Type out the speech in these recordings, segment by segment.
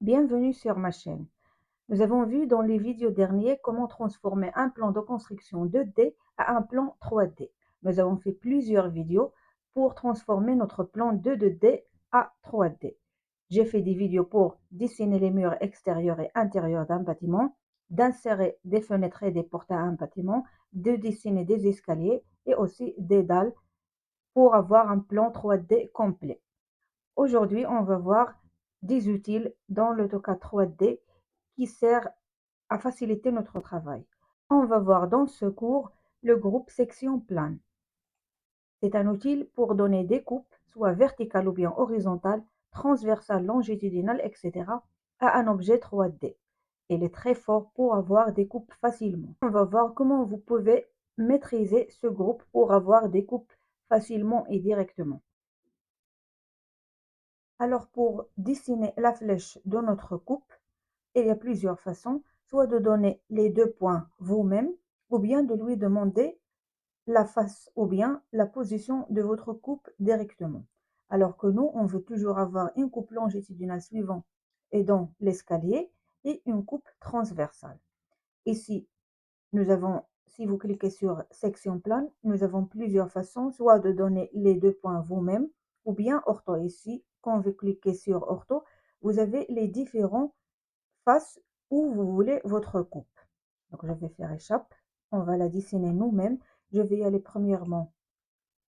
Bienvenue sur ma chaîne. Nous avons vu dans les vidéos dernières comment transformer un plan de construction 2D à un plan 3D. Nous avons fait plusieurs vidéos pour transformer notre plan de 2D à 3D. J'ai fait des vidéos pour dessiner les murs extérieurs et intérieurs d'un bâtiment, d'insérer des fenêtres et des portes à un bâtiment, de dessiner des escaliers et aussi des dalles pour avoir un plan 3D complet. Aujourd'hui, on va voir des outils dans l'AutoCAD 3D qui sert à faciliter notre travail. On va voir dans ce cours le groupe section plane. C'est un outil pour donner des coupes, soit verticales ou bien horizontales, transversales, longitudinales, etc. à un objet 3D. Il est très fort pour avoir des coupes facilement. On va voir comment vous pouvez maîtriser ce groupe pour avoir des coupes facilement et directement. Alors pour dessiner la flèche de notre coupe, il y a plusieurs façons, soit de donner les deux points vous-même, ou bien de lui demander la face ou bien la position de votre coupe directement. Alors que nous, on veut toujours avoir une coupe longitudinale suivant et dans l'escalier et une coupe transversale. Ici, nous avons, si vous cliquez sur section plane, nous avons plusieurs façons, soit de donner les deux points vous-même, ou bien ortho. Ici, quand vous cliquez sur ortho, vous avez les différents faces où vous voulez votre coupe. Donc, je vais faire échappe. On va la dessiner nous-mêmes. Je vais y aller premièrement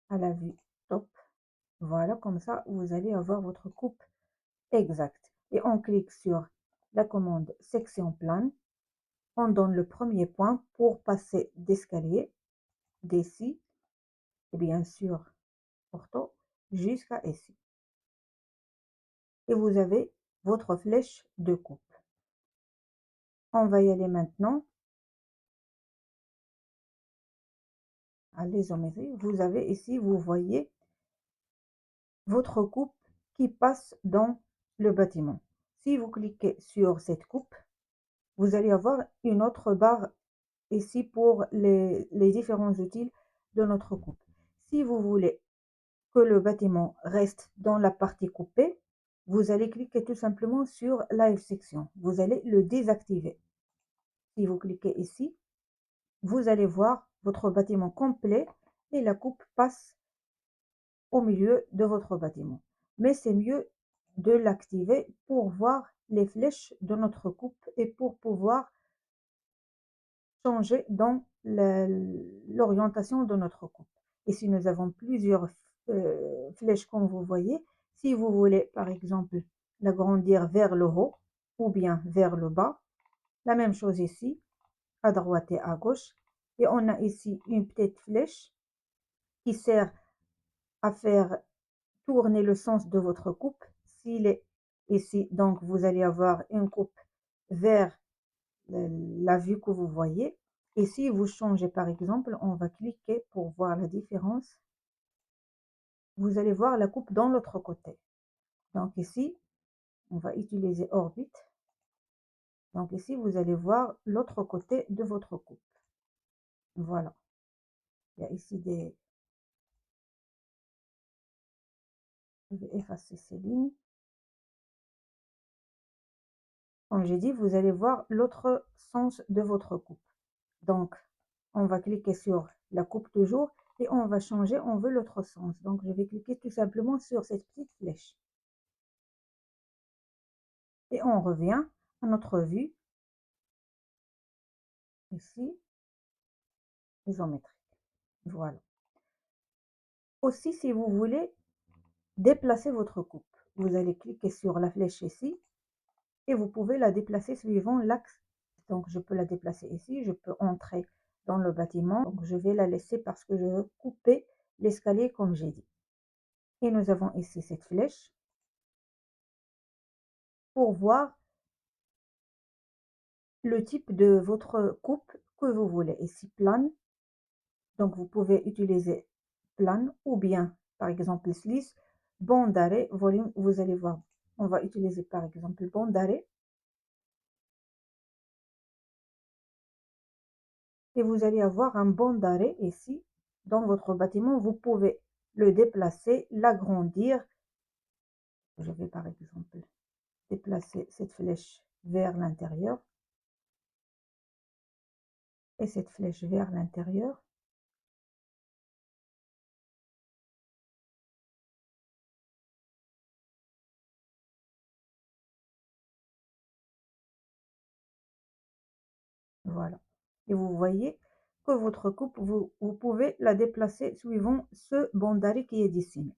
à la vue top. Voilà, comme ça, vous allez avoir votre coupe exacte. Et on clique sur la commande section plane. On donne le premier point pour passer d'escalier, d'ici, et bien sûr, ortho, jusqu'à ici. Et vous avez votre flèche de coupe. On va y aller maintenant à l'isométrie. Vous avez ici, vous voyez votre coupe qui passe dans le bâtiment. Si vous cliquez sur cette coupe, vous allez avoir une autre barre ici pour les différents outils de notre coupe. Si vous voulez que le bâtiment reste dans la partie coupée, vous allez cliquer tout simplement sur Live Section. Vous allez le désactiver. Si vous cliquez ici, vous allez voir votre bâtiment complet et la coupe passe au milieu de votre bâtiment. Mais c'est mieux de l'activer pour voir les flèches de notre coupe et pour pouvoir changer dans l'orientation de notre coupe. Ici, nous avons plusieurs flèches comme vous voyez. Si vous voulez, par exemple, l'agrandir vers le haut ou bien vers le bas, la même chose ici, à droite et à gauche. Et on a ici une petite flèche qui sert à faire tourner le sens de votre coupe. S'il est ici, donc vous allez avoir une coupe vers la vue que vous voyez. Et si vous changez par exemple, on va cliquer pour voir la différence. Vous allez voir la coupe dans l'autre côté. Donc ici, on va utiliser orbite. Donc ici, vous allez voir l'autre côté de votre coupe. Voilà. Il y a ici des... Je vais effacer ces lignes. Comme j'ai dit, vous allez voir l'autre sens de votre coupe. Donc, on va cliquer sur la coupe toujours et on va changer, on veut l'autre sens. Donc, je vais cliquer tout simplement sur cette petite flèche. Et on revient à notre vue, ici, isométrique. Voilà. Aussi, si vous voulez déplacer votre coupe, vous allez cliquer sur la flèche ici et vous pouvez la déplacer suivant l'axe. Donc, je peux la déplacer ici, je peux entrer dans le bâtiment. Donc, je vais la laisser parce que je veux couper l'escalier comme j'ai dit. Et nous avons ici cette flèche pour voir le type de votre coupe que vous voulez. Ici, plane. Donc, vous pouvez utiliser plane ou bien, par exemple, lisse, bande d'arrêt, volume. Vous allez voir, on va utiliser par exemple bande d'arrêt. Et vous allez avoir un banc d'arrêt ici dans votre bâtiment. Vous pouvez le déplacer, l'agrandir. Je vais par exemple déplacer cette flèche vers l'intérieur et cette flèche vers l'intérieur. Voilà. Et vous voyez que votre coupe, vous pouvez la déplacer suivant ce bandari qui est dessiné.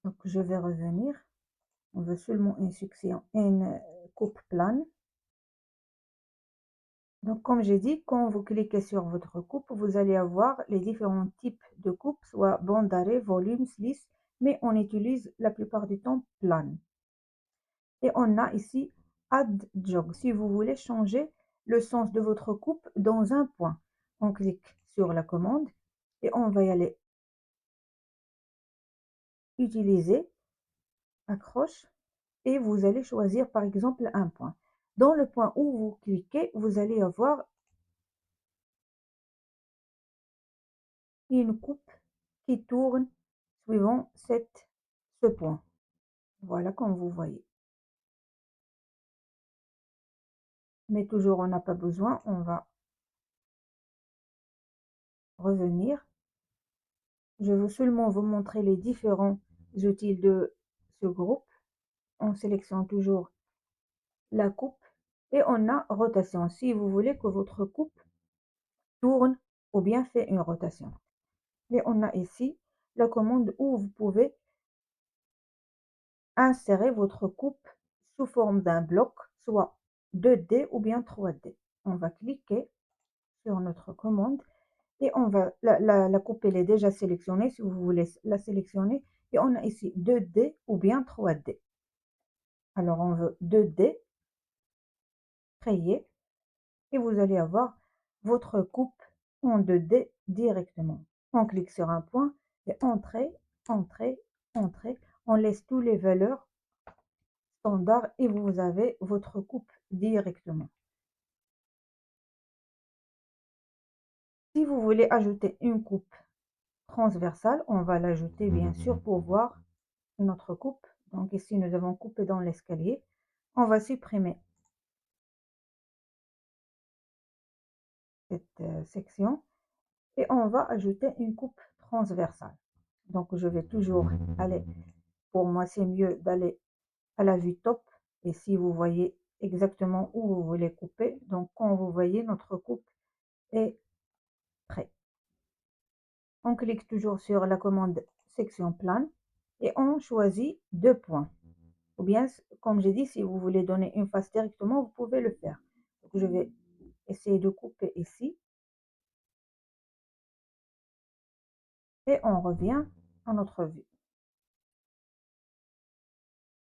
Donc, je vais revenir. On veut seulement une coupe plane. Donc, comme j'ai dit, quand vous cliquez sur votre coupe, vous allez avoir les différents types de coupes, soit bandari, volume, lisse, mais on utilise la plupart du temps plane. Et on a ici Add Jog. Si vous voulez changer le sens de votre coupe dans un point, on clique sur la commande et on va y aller utiliser, accroche, et vous allez choisir par exemple un point. Dans le point où vous cliquez, vous allez avoir une coupe qui tourne suivant ce point. Voilà comme vous voyez. Mais toujours on n'a pas besoin, on va revenir. Je veux seulement vous montrer les différents outils de ce groupe. On sélectionne toujours la coupe et on a rotation. Si vous voulez que votre coupe tourne ou bien fait une rotation. Et on a ici la commande où vous pouvez insérer votre coupe sous forme d'un bloc, soit 2D ou bien 3D. On va cliquer sur notre commande et on va, la coupe elle est déjà sélectionnée si vous voulez la sélectionner et on a ici 2D ou bien 3D. Alors on veut 2D, créer et vous allez avoir votre coupe en 2D directement. On clique sur un point et entrée, entrée, entrée. On laisse toutes les valeurs standard et vous avez votre coupe directement. Si vous voulez ajouter une coupe transversale, on va l'ajouter bien sûr pour voir notre coupe. Donc ici, nous avons coupé dans l'escalier. On va supprimer cette section et on va ajouter une coupe transversale. Donc je vais toujours aller, pour moi c'est mieux d'aller à la vue top et si vous voyez exactement où vous voulez couper, donc quand vous voyez notre coupe est prête. On clique toujours sur la commande section plane et on choisit 2 points. Ou bien, comme j'ai dit, si vous voulez donner une face directement, vous pouvez le faire. Donc, je vais essayer de couper ici. Et on revient à notre vue.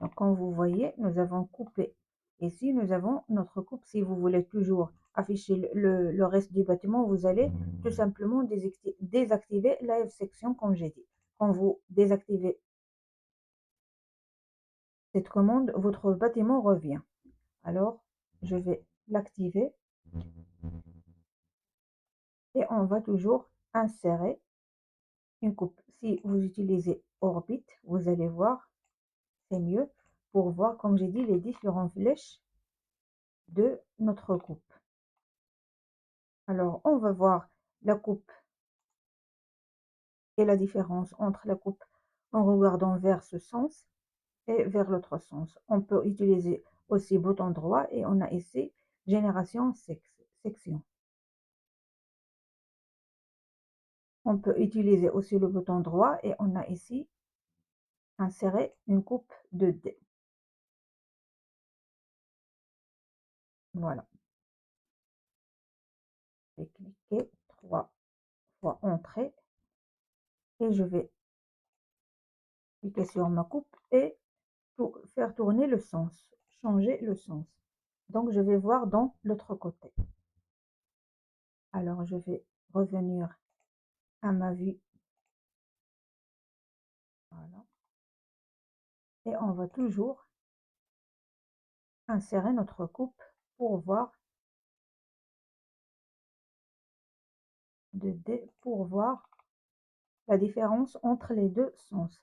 Donc, comme vous voyez, nous avons coupé. Ici, nous avons notre coupe. Si vous voulez toujours afficher le reste du bâtiment, vous allez tout simplement désactiver la F-section, comme j'ai dit. Quand vous désactivez cette commande, votre bâtiment revient. Alors, je vais l'activer et on va toujours insérer une coupe. Si vous utilisez Orbit, vous allez voir, c'est mieux pour voir, comme j'ai dit, les différentes flèches de notre coupe. Alors, on va voir la coupe et la différence entre la coupe en regardant vers ce sens et vers l'autre sens. On peut utiliser aussi bouton droit et on a ici génération section. On peut utiliser aussi le bouton droit et on a ici insérer une coupe 2D. Voilà. Je vais cliquer 3 fois entrée et je vais cliquer sur ma coupe et pour faire tourner le sens, changer le sens. Donc je vais voir dans l'autre côté. Alors je vais revenir à ma vue. Voilà. Et on va toujours insérer notre coupe pour voir 2D, pour voir la différence entre les deux sens.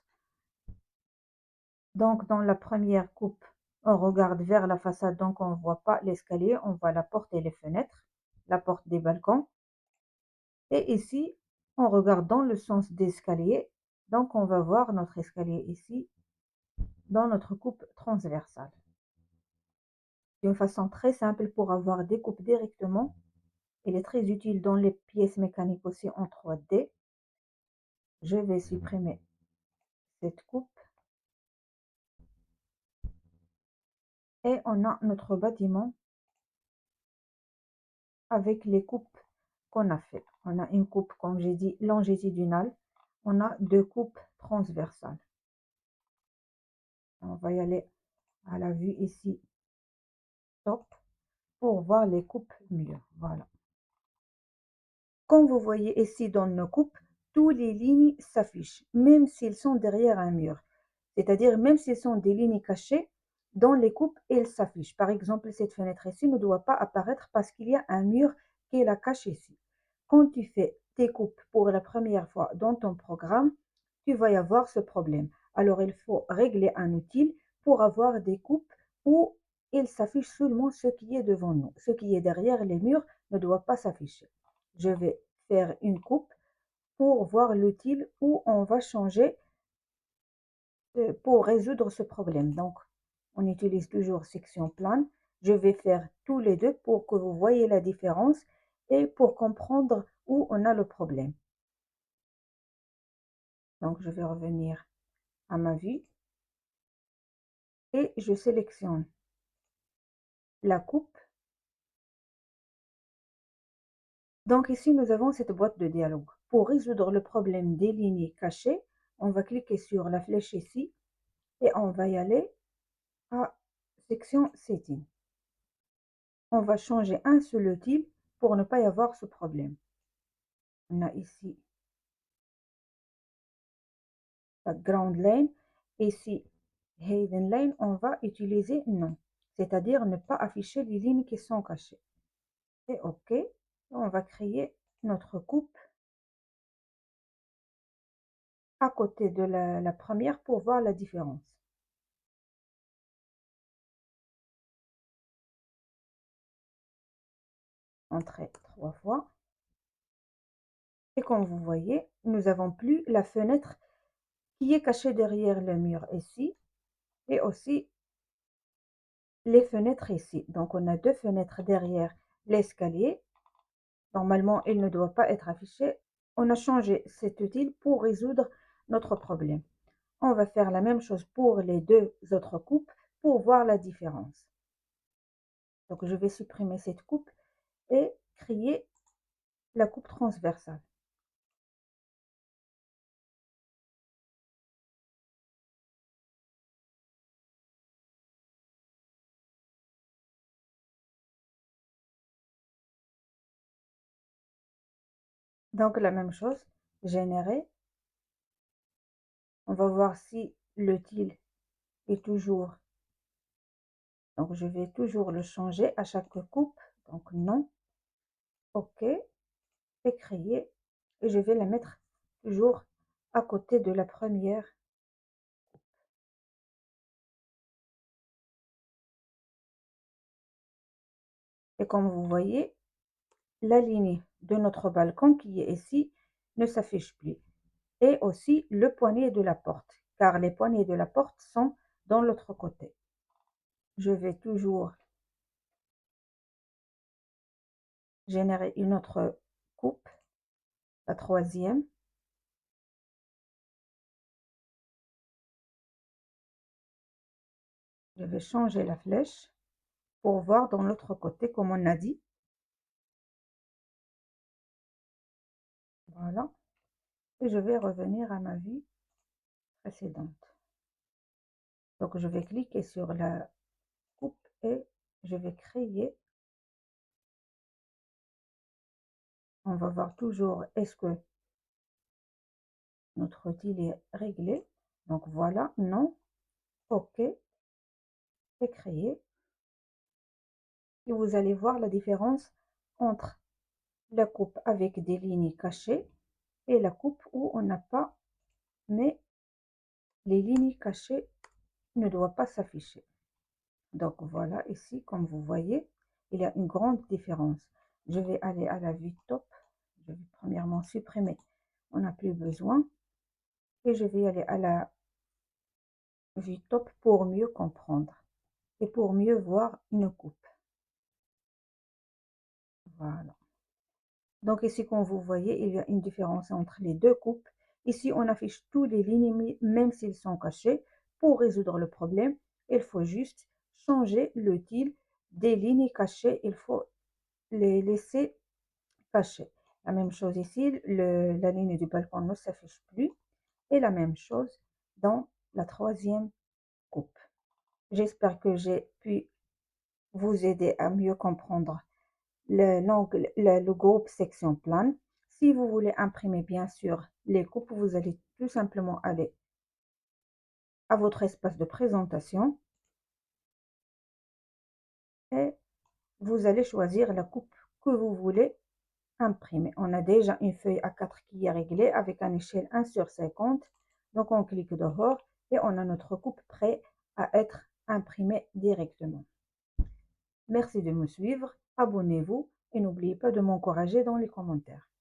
Donc dans la première coupe, On regarde vers la façade, donc on ne voit pas l'escalier, on voit la porte et les fenêtres, la porte des balcons. Et ici, on regarde dans le sens d'escalier, donc on va voir notre escalier ici, dans notre coupe transversale. D'une façon très simple pour avoir des coupes directement. Elle est très utile dans les pièces mécaniques aussi en 3D. Je vais supprimer cette coupe et on a notre bâtiment avec les coupes qu'on a fait. On a une coupe, comme j'ai dit, longitudinale. On a deux coupes transversales. On va y aller à la vue ici, top, pour voir les coupes mieux. Voilà. Comme vous voyez ici dans nos coupes, toutes les lignes s'affichent, même s'ils sont derrière un mur. C'est-à-dire, même s'ils sont des lignes cachées, dans les coupes, elles s'affichent. Par exemple, cette fenêtre ici ne doit pas apparaître parce qu'il y a un mur qui la cache ici. Quand tu fais tes coupes pour la première fois dans ton programme, tu vas y avoir ce problème. Alors, il faut régler un outil pour avoir des coupes où il s'affiche seulement ce qui est devant nous. Ce qui est derrière les murs ne doit pas s'afficher. Je vais faire une coupe pour voir l'outil où on va changer pour résoudre ce problème. Donc, on utilise toujours section plane. Je vais faire tous les deux pour que vous voyez la différence et pour comprendre où on a le problème. Donc, je vais revenir à ma vue et je sélectionne la coupe. Donc ici, nous avons cette boîte de dialogue. Pour résoudre le problème des lignes cachées, on va cliquer sur la flèche ici et on va y aller à section Setting. On va changer un seul outil pour ne pas y avoir ce problème. On a ici Background Lane. Ici, Hidden Lane, on va utiliser non, c'est-à-dire ne pas afficher les lignes qui sont cachées. Et OK, on va créer notre coupe à côté de la première pour voir la différence. Entrer 3 fois. Et comme vous voyez, nous n'avons plus la fenêtre qui est cachée derrière le mur ici et aussi les fenêtres ici. Donc on a deux fenêtres derrière l'escalier. Normalement, il ne doit pas être affiché. On a changé cet outil pour résoudre notre problème. On va faire la même chose pour les deux autres coupes pour voir la différence. Donc je vais supprimer cette coupe et créer la coupe transversale. Donc la même chose, générer. On va voir si l'outil est toujours. Donc je vais toujours le changer à chaque coupe. Donc non. OK. Et créer. Et je vais la mettre toujours à côté de la première. Et comme vous voyez, la ligne de notre balcon qui est ici ne s'affiche plus. Et aussi le poignet de la porte, car les poignées de la porte sont dans l'autre côté. Je vais toujours générer une autre coupe, la troisième. Je vais changer la flèche pour voir dans l'autre côté comme on a dit. Voilà. Et je vais revenir à ma vue précédente. Donc je vais cliquer sur la coupe et je vais créer. On va voir toujours est-ce que notre outil est réglé. Donc voilà, non, OK, et créer. Et vous allez voir la différence entre la coupe avec des lignes cachées et la coupe où on n'a pas, mais les lignes cachées ne doivent pas s'afficher. Donc voilà, ici, comme vous voyez, il y a une grande différence. Je vais aller à la vue top. Je vais premièrement supprimer. On n'a plus besoin. Et je vais aller à la vue top pour mieux comprendre et pour mieux voir une coupe. Voilà. Donc ici, comme vous voyez, il y a une différence entre les deux coupes. Ici, on affiche tous les lignes, même s'ils sont cachés. Pour résoudre le problème, il faut juste changer le style des lignes cachées. Il faut les laisser cachées. La même chose ici, la ligne du balcon ne s'affiche plus. Et la même chose dans la troisième coupe. J'espère que j'ai pu vous aider à mieux comprendre le groupe section plane. Si vous voulez imprimer bien sûr les coupes, vous allez tout simplement aller à votre espace de présentation et vous allez choisir la coupe que vous voulez imprimer. On a déjà une feuille A4 qui est réglée avec une échelle 1/50. Donc on clique dehors et on a notre coupe prête à être imprimée directement. Merci de me suivre, abonnez-vous et n'oubliez pas de m'encourager dans les commentaires.